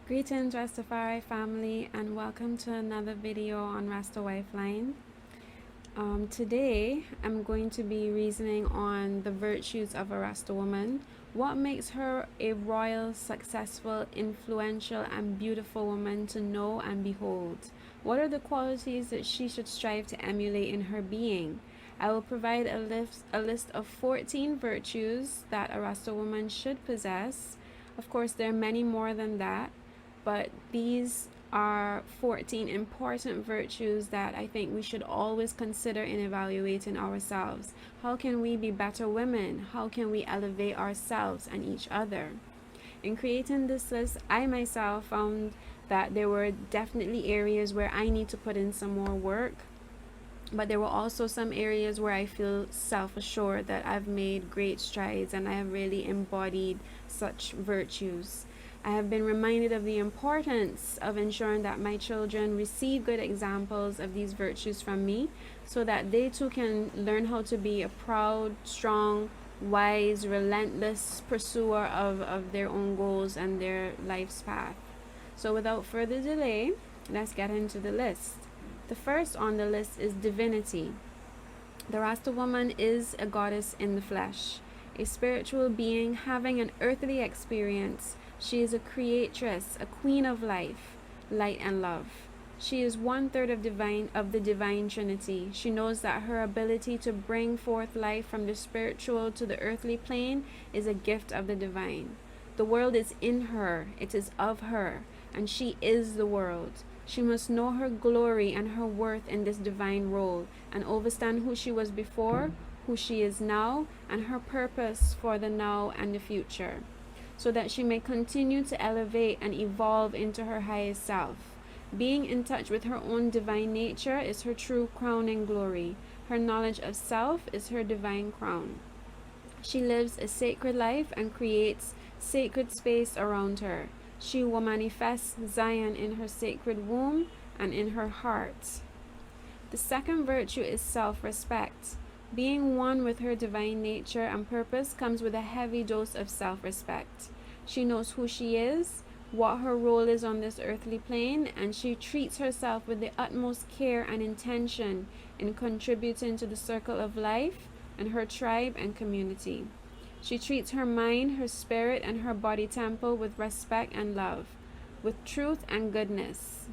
Greetings Rastafari family, and welcome to another video on Rasta Wifeline. Today I'm going to be reasoning on the virtues of a Rasta woman. What makes her a royal, successful, influential and beautiful woman to know and behold? What are the qualities that she should strive to emulate in her being? I will provide a list of 14 virtues that a Rasta woman should possess. Of course, there are many more than that, but these are 14 important virtues that I think we should always consider in evaluating ourselves. How can we be better women? How can we elevate ourselves and each other? In creating this list, I myself found that there were definitely areas where I need to put in some more work, but there were also some areas where I feel self-assured that I've made great strides and I have really embodied such virtues. I have been reminded of the importance of ensuring that my children receive good examples of these virtues from me so that they too can learn how to be a proud, strong, wise, relentless pursuer of their own goals and their life's path. So without further delay, let's get into the list. The first on the list is divinity. The Rasta woman is a goddess in the flesh, a spiritual being having an earthly experience. She is a creatress, a queen of life, light and love. She is 1/3 of the divine Trinity. She knows that her ability to bring forth life from the spiritual to the earthly plane is a gift of the divine. The world is in her, it is of her, and she is the world. She must know her glory and her worth in this divine role and understand who she was before, who she is now, and her purpose for the now and the future, so that she may continue to elevate and evolve into her highest self. Being in touch with her own divine nature is her true crowning glory. Her knowledge of self is her divine crown. She lives a sacred life and creates sacred space around her. She will manifest Zion in her sacred womb and in her heart. The second virtue is self-respect. Being one with her divine nature and purpose comes with a heavy dose of self-respect. She knows who she is, what her role is on this earthly plane, and she treats herself with the utmost care and intention in contributing to the circle of life and her tribe and community. She treats her mind, her spirit, and her body temple with respect and love, with truth and goodness.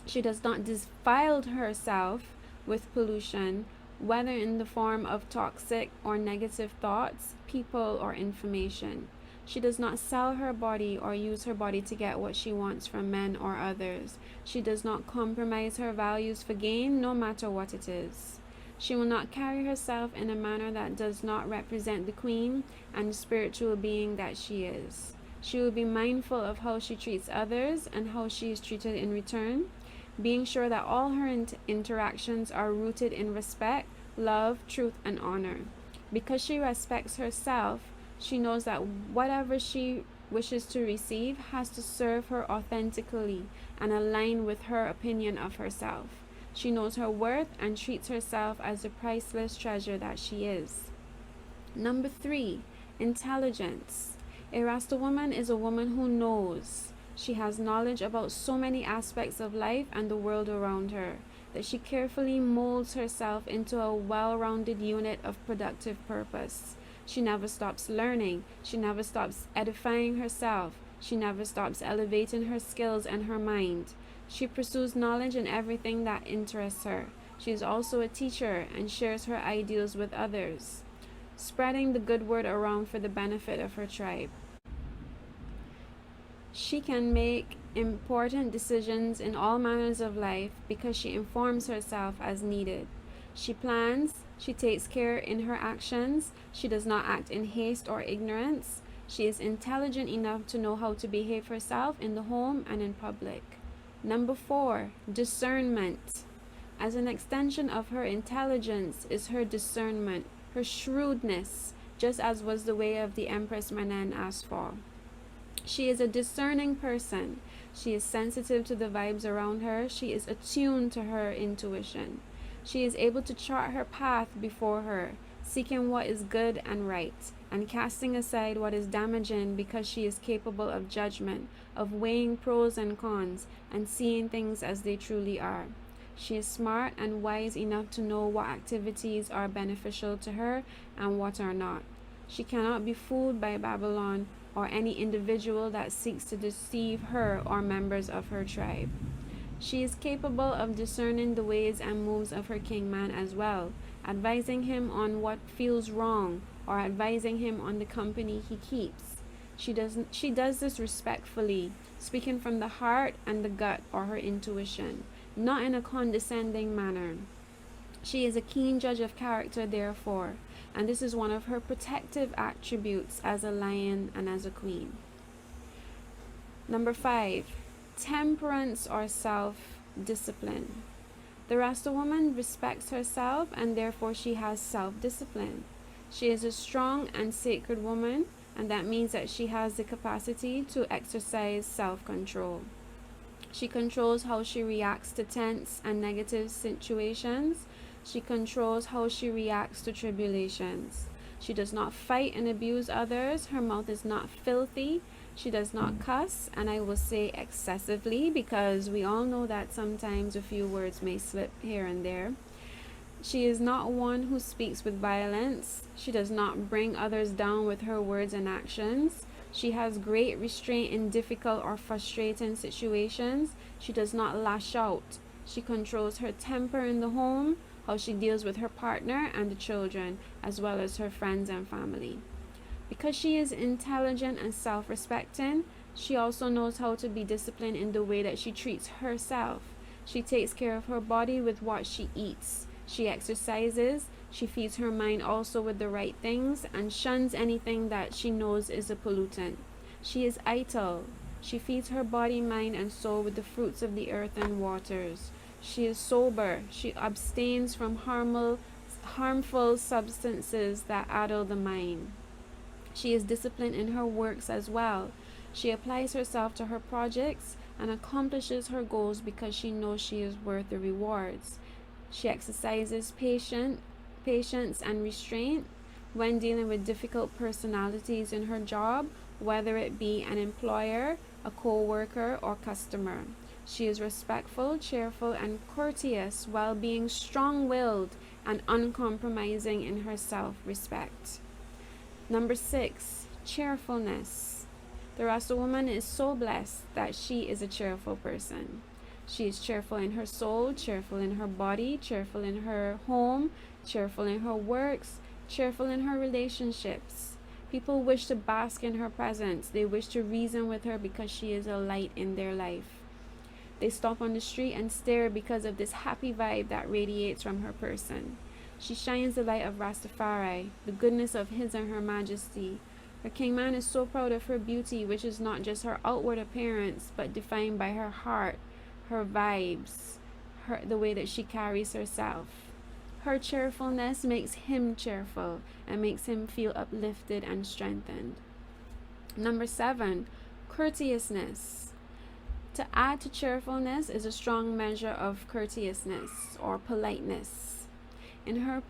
She does not defile herself with pollution, whether in the form of toxic or negative thoughts, people, or information. She does not sell her body or use her body to get what she wants from men or others. She does not compromise her values for gain, no matter what it is. She will not carry herself in a manner that does not represent the queen and the spiritual being that she is. She will be mindful of how she treats others and how she is treated in return, being sure that all her interactions are rooted in respect, love, truth, and honor. Because she respects herself, she knows that whatever she wishes to receive has to serve her authentically and align with her opinion of herself. She knows her worth and treats herself as the priceless treasure that she is. Number 3, intelligence. A Rasta woman is a woman who knows. She has knowledge about so many aspects of life and the world around her that she carefully molds herself into a well-rounded unit of productive purpose. She never stops learning. She never stops edifying herself. She never stops elevating her skills and her mind. She pursues knowledge in everything that interests her. She is also a teacher and shares her ideals with others, spreading the good word around for the benefit of her tribe. She can make important decisions in all manners of life because she informs herself as needed. She plans, she takes care in her actions, she does not act in haste or ignorance. She is intelligent enough to know how to behave herself in the home and in public. Number 4, discernment. As an extension of her intelligence is her discernment, her shrewdness, just as was the way of the Empress Manan Asphalt. She is a discerning person. She is sensitive to the vibes around her. She is attuned to her intuition. She is able to chart her path before her, seeking what is good and right, and casting aside what is damaging, because she is capable of judgment, of weighing pros and cons, and seeing things as they truly are. She is smart and wise enough to know what activities are beneficial to her and what are not. She cannot be fooled by Babylon or any individual that seeks to deceive her or members of her tribe. She is capable of discerning the ways and moves of her kingman as well, advising him on what feels wrong or advising him on the company he keeps. She does this respectfully, speaking from the heart and the gut or her intuition, not in a condescending manner. She is a keen judge of character, therefore, and this is one of her protective attributes as a lion and as a queen. Number 5, temperance or self-discipline. The Rasta woman respects herself and therefore she has self-discipline. She is a strong and sacred woman, and that means that she has the capacity to exercise self-control. She controls how she reacts to tense and negative situations. She controls how she reacts to tribulations. She does not fight and abuse others. Her mouth is not filthy. She does not cuss, and I will say excessively, because we all know that sometimes a few words may slip here and there. She is not one who speaks with violence. She does not bring others down with her words and actions. She has great restraint in difficult or frustrating situations. She does not lash out. She controls her temper in the home, how she deals with her partner and the children, as well as her friends and family. Because she is intelligent and self-respecting, she also knows how to be disciplined in the way that she treats herself. She takes care of her body with what she eats. She exercises. She feeds her mind also with the right things and shuns anything that she knows is a pollutant. She is idle. She feeds her body, mind, and soul with the fruits of the earth and waters. She is sober. She abstains from harmful substances that addle the mind. She is disciplined in her works as well. She applies herself to her projects and accomplishes her goals because she knows she is worth the rewards. She exercises patience and restraint when dealing with difficult personalities in her job, whether it be an employer, a co-worker, or customer. She is respectful, cheerful, and courteous while being strong-willed and uncompromising in her self-respect. Number 6, cheerfulness. The Rasta woman is so blessed that she is a cheerful person. She is cheerful in her soul, cheerful in her body, cheerful in her home, cheerful in her works, cheerful in her relationships. People wish to bask in her presence. They wish to reason with her because she is a light in their life. They stop on the street and stare because of this happy vibe that radiates from her person. She shines the light of Rastafari, the goodness of His and Her Majesty. Her kingman is so proud of her beauty, which is not just her outward appearance, but defined by her heart, her vibes, the way that she carries herself. Her cheerfulness makes him cheerful and makes him feel uplifted and strengthened. Number 7, courteousness. To add to cheerfulness is a strong measure of courteousness or politeness. In her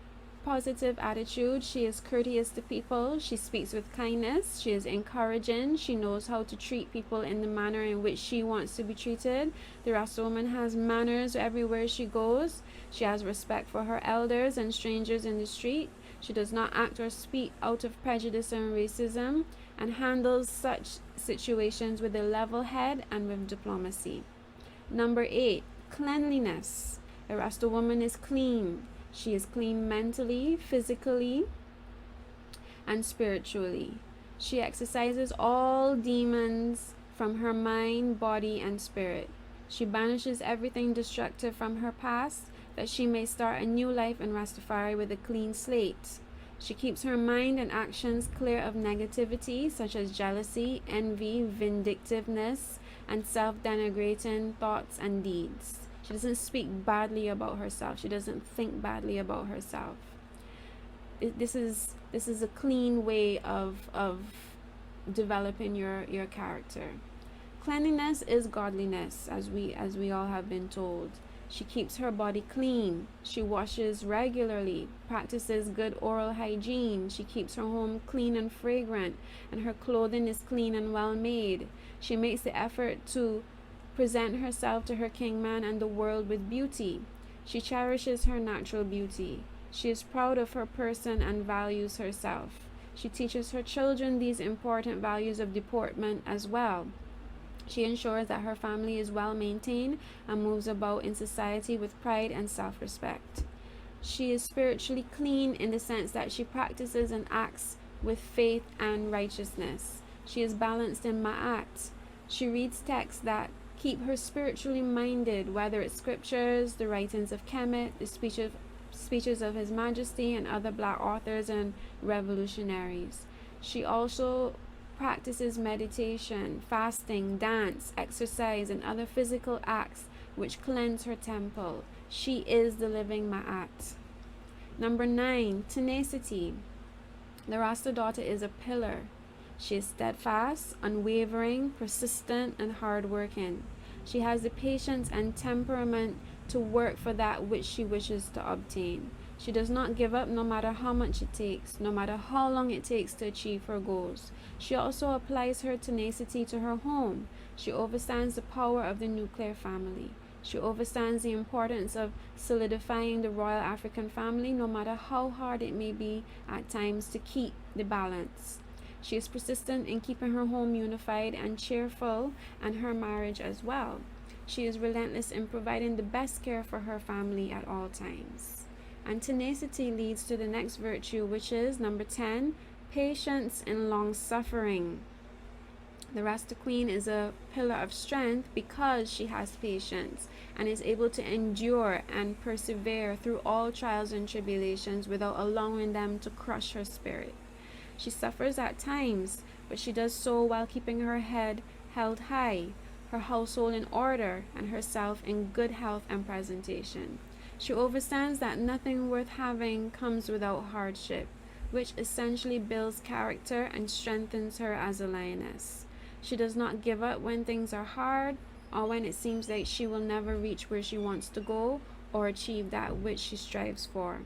positive attitude, she is courteous to people. She speaks with kindness. She is encouraging. She knows how to treat people in the manner in which she wants to be treated. The Rasta woman has manners everywhere she goes. She has respect for her elders and strangers in the street. She does not act or speak out of prejudice and racism, and handles such situations with a level head and with diplomacy. Number 8, cleanliness. The Rasta woman is clean. She is clean mentally, physically, and spiritually. She exorcises all demons from her mind, body, and spirit. She banishes everything destructive from her past, that she may start a new life in Rastafari with a clean slate. She keeps her mind and actions clear of negativity, such as jealousy, envy, vindictiveness, and self-denigrating thoughts and deeds. She doesn't speak badly about herself. She doesn't think badly about herself. This is a clean way of developing your character. Cleanliness is godliness, as we all have been told. She keeps her body clean. She washes regularly, practices good oral hygiene. She keeps her home clean and fragrant, and her clothing is clean and well made. She makes the effort to present herself to her kingman and the world with beauty. She cherishes her natural beauty. She is proud of her person and values herself. She teaches her children these important values of deportment as well. She ensures that her family is well maintained and moves about in society with pride and self respect. She is spiritually clean in the sense that she practices and acts with faith and righteousness. She is balanced in ma'at. She reads texts that keep her spiritually minded, whether it's scriptures, the writings of Kemet, the speeches of His Majesty, and other black authors and revolutionaries. She also practices meditation, fasting, dance, exercise, and other physical acts which cleanse her temple. She is the living Ma'at. Number 9, tenacity. The Rasta daughter is a pillar. She is steadfast, unwavering, persistent, and hardworking. She has the patience and temperament to work for that which she wishes to obtain. She does not give up no matter how much it takes, no matter how long it takes to achieve her goals. She also applies her tenacity to her home. She understands the power of the nuclear family. She understands the importance of solidifying the royal African family, no matter how hard it may be at times to keep the balance. She is persistent in keeping her home unified and cheerful, and her marriage as well. She is relentless in providing the best care for her family at all times. And tenacity leads to the next virtue, which is number 10, patience and long suffering. The Rasta Queen is a pillar of strength because she has patience and is able to endure and persevere through all trials and tribulations without allowing them to crush her spirit. She suffers at times, but she does so while keeping her head held high, her household in order, and herself in good health and presentation. She understands that nothing worth having comes without hardship, which essentially builds character and strengthens her as a lioness. She does not give up when things are hard or when it seems like she will never reach where she wants to go or achieve that which she strives for.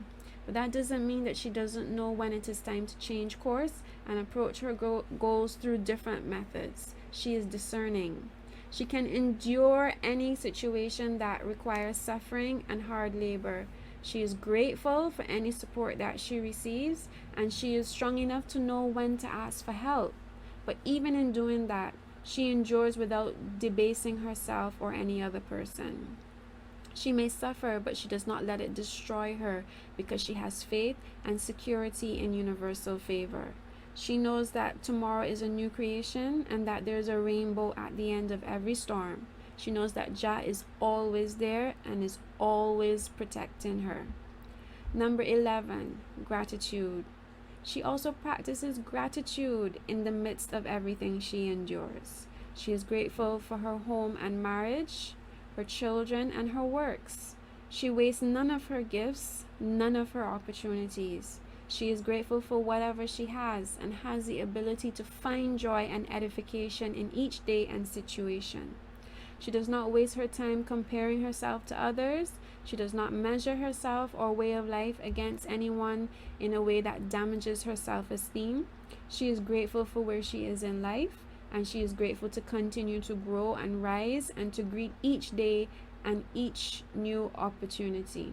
But that doesn't mean that she doesn't know when it is time to change course and approach her goals through different methods. She is discerning. She can endure any situation that requires suffering and hard labor. She is grateful for any support that she receives, and she is strong enough to know when to ask for help. But even in doing that, she endures without debasing herself or any other person. She may suffer, but she does not let it destroy her because she has faith and security in universal favor. She knows that tomorrow is a new creation and that there's a rainbow at the end of every storm. She knows that Jah is always there and is always protecting her. Number 11, gratitude. She also practices gratitude in the midst of everything she endures. She is grateful for her home and marriage, her children, and her works. She wastes none of her gifts, none of her opportunities. She is grateful for whatever she has and has the ability to find joy and edification in each day and situation. She does not waste her time comparing herself to others. She does not measure herself or way of life against anyone in a way that damages her self-esteem. She is grateful for where she is in life, and she is grateful to continue to grow and rise and to greet each day and each new opportunity.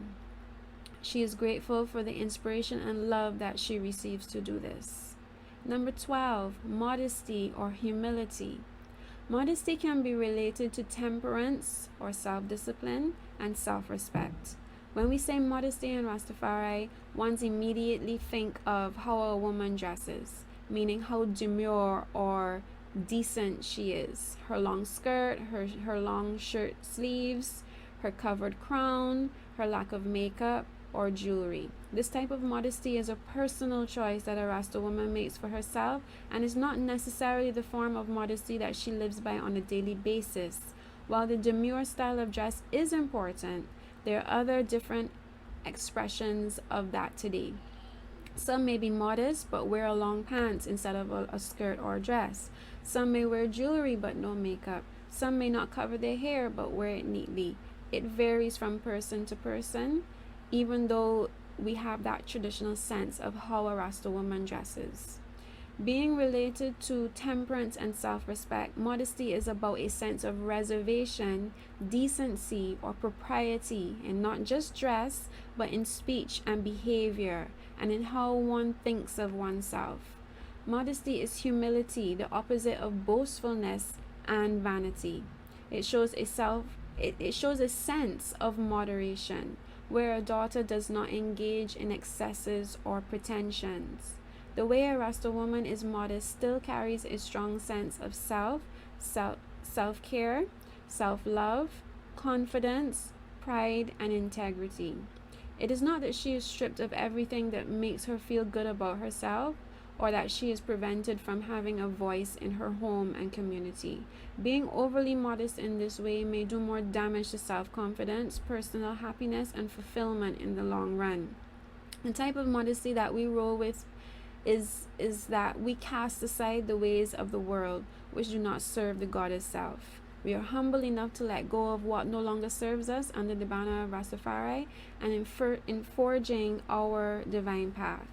She is grateful for the inspiration and love that she receives to do this. Number 12, modesty or humility. Modesty can be related to temperance or self-discipline and self-respect. When we say modesty in Rastafari, one immediately think of how a woman dresses, meaning how demure or decent she is. Her long skirt, her long shirt sleeves, her covered crown, her lack of makeup or jewelry. This type of modesty is a personal choice that a Rasta woman makes for herself and is not necessarily the form of modesty that she lives by on a daily basis. While the demure style of dress is important, there are other different expressions of that today. Some may be modest but wear long pants instead of a skirt or a dress. Some may wear jewelry but no makeup. Some may not cover their hair but wear it neatly. it varies from person to person, even though we have that traditional sense of how a Rasta woman dresses. Being related to temperance and self respect, modesty is about a sense of reservation, decency, or propriety in not just dress, but in speech and behavior, and in how one thinks of oneself. Modesty is humility, the opposite of boastfulness and vanity. It shows a self it shows a sense of moderation, where a daughter does not engage in excesses or pretensions. The way a Rasta woman is modest still carries a strong sense of self care, self love, confidence, pride, and integrity. It is not that she is stripped of everything that makes her feel good about herself, or that she is prevented from having a voice in her home and community. Being overly modest in this way may do more damage to self confidence, personal happiness, and fulfillment in the long run. The type of modesty that we roll with is that we cast aside the ways of the world which do not serve the goddess self. We are humble enough to let go of what no longer serves us under the banner of Rastafari and in forging our divine path.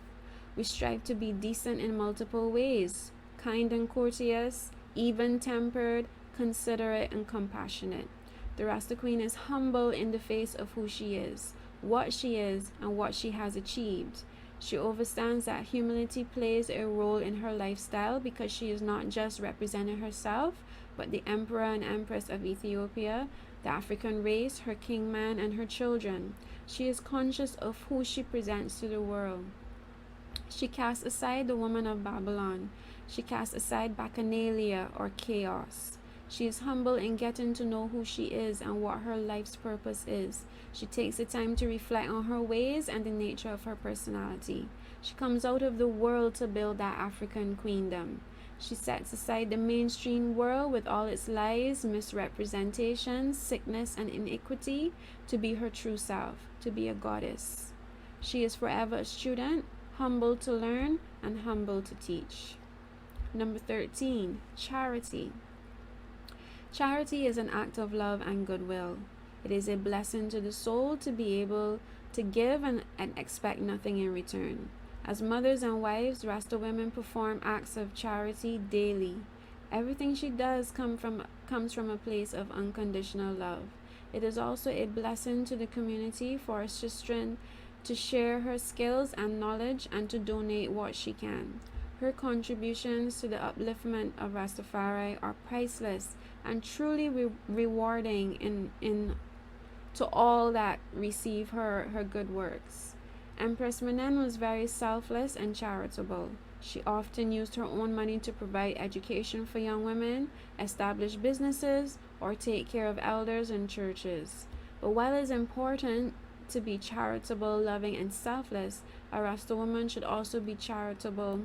We strive to be decent in multiple ways, kind and courteous, even tempered, considerate, and compassionate. The Rasta Queen is humble in the face of who she is, and what she has achieved. She understands that humility plays a role in her lifestyle because she is not just representing herself, but the Emperor and Empress of Ethiopia, the African race, her kingman, and her children. She is conscious of who she presents to the world. She casts aside the woman of Babylon. She casts aside bacchanalia or chaos. She is humble in getting to know who she is and what her life's purpose is. She takes the time to reflect on her ways and the nature of her personality. She comes out of the world to build that African queendom. She sets aside the mainstream world with all its lies, misrepresentations, sickness, and iniquity to be her true self, to be a goddess. She is forever a student, humble to learn and humble to teach. Number 13, charity. Charity is an act of love and goodwill. It is a blessing to the soul to be able to give and expect nothing in return. As mothers and wives, Rasta women perform acts of charity daily. Everything she does comes from a place of unconditional love. It is also a blessing to the community for a sister to share her skills and knowledge and to donate what she can. Her contributions to the upliftment of Rastafari are priceless and truly rewarding to all that receive her good works. Empress Menen was very selfless and charitable. She often used her own money to provide education for young women, establish businesses, or take care of elders and churches. But while it is important to be charitable, loving, and selfless, a Rasta woman should also be charitable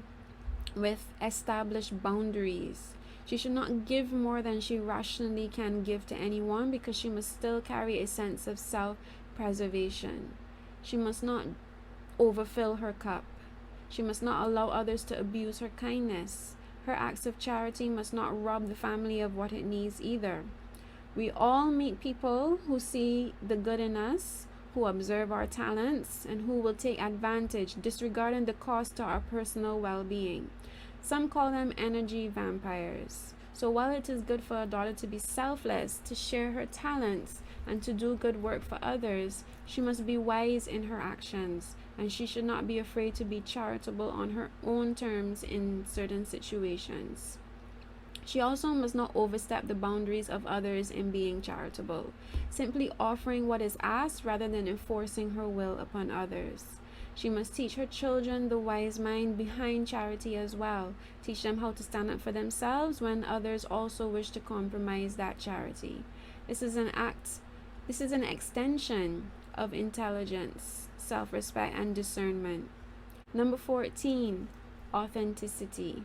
with established boundaries. She should not give more than she rationally can give to anyone because she must still carry a sense of self-preservation. She must not overfill her cup. She must not allow others to abuse her kindness. Her acts of charity must not rob the family of what it needs either. We all meet people who see the good in us, who observe our talents, and who will take advantage, disregarding the cost to our personal well-being. Some call them energy vampires. So while it is good for a daughter to be selfless, to share her talents, and to do good work for others, she must be wise in her actions, and she should not be afraid to be charitable on her own terms in certain situations. She also must not overstep the boundaries of others in being charitable, simply offering what is asked rather than enforcing her will upon others. She must teach her children the wise mind behind charity as well, teach them how to stand up for themselves when others also wish to compromise that charity. This is an extension of intelligence, self-respect, and discernment. Number 14, authenticity.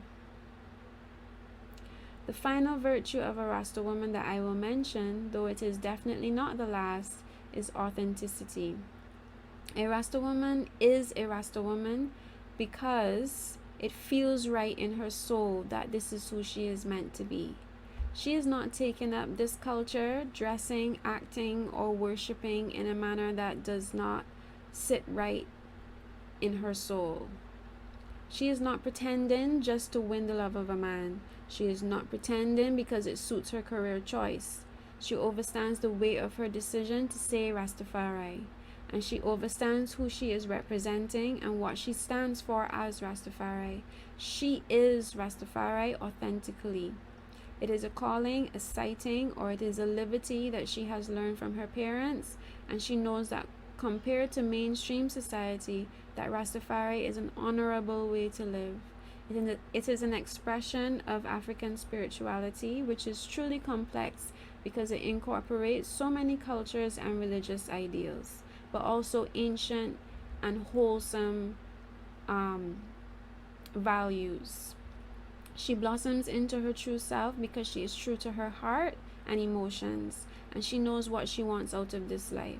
The final virtue of a Rasta woman that I will mention, though it is definitely not the last, is authenticity. A Rasta woman is a Rasta woman because it feels right in her soul that this is who she is meant to be. She is not taking up this culture, dressing, acting, or worshiping in a manner that does not sit right in her soul. She is not pretending just to win the love of a man. She is not pretending because it suits her career choice. She understands the weight of her decision to say Rastafari, and she understands who she is representing and what she stands for as Rastafari. She is Rastafari authentically. It is a calling, a sighting, or it is a liberty that she has learned from her parents, and she knows that compared to mainstream society, that Rastafari is an honorable way to live. It is an expression of African spirituality, which is truly complex because it incorporates so many cultures and religious ideals, but also ancient and wholesome values. She blossoms into her true self because she is true to her heart and emotions, and she knows what she wants out of this life.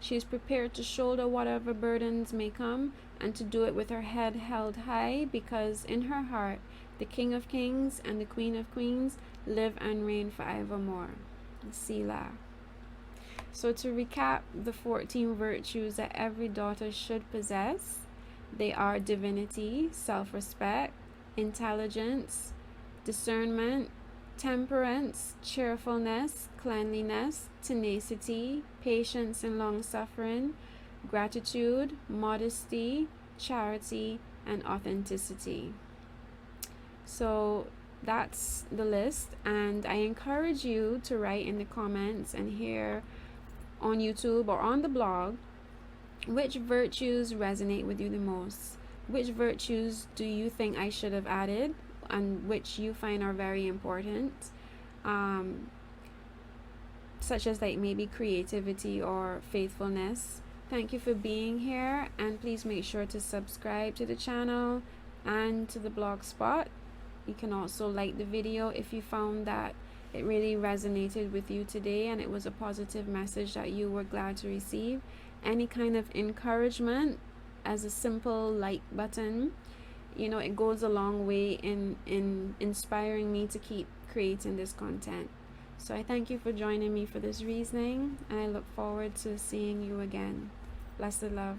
She is prepared to shoulder whatever burdens may come and to do it with her head held high because in her heart, the King of Kings and the Queen of Queens live and reign forevermore. Selah. So, to recap the 14 virtues that every daughter should possess, they are divinity, self respect, intelligence, discernment, temperance, cheerfulness, cleanliness, tenacity, patience and long suffering, gratitude, modesty, charity, and authenticity. So that's the list, and I encourage you to write in the comments and here on YouTube or on the blog which virtues resonate with you the most. Which virtues do you think I should have added and which you find are very important? Such as like maybe creativity or faithfulness. Thank you for being here, and please make sure to subscribe to the channel and to the blog spot. You can also like the video if you found that it really resonated with you today and it was a positive message that you were glad to receive. Any kind of encouragement as a simple like button, it goes a long way in inspiring me to keep creating this content. So I thank you for joining me for this reasoning, and I look forward to seeing you again. Blessed love.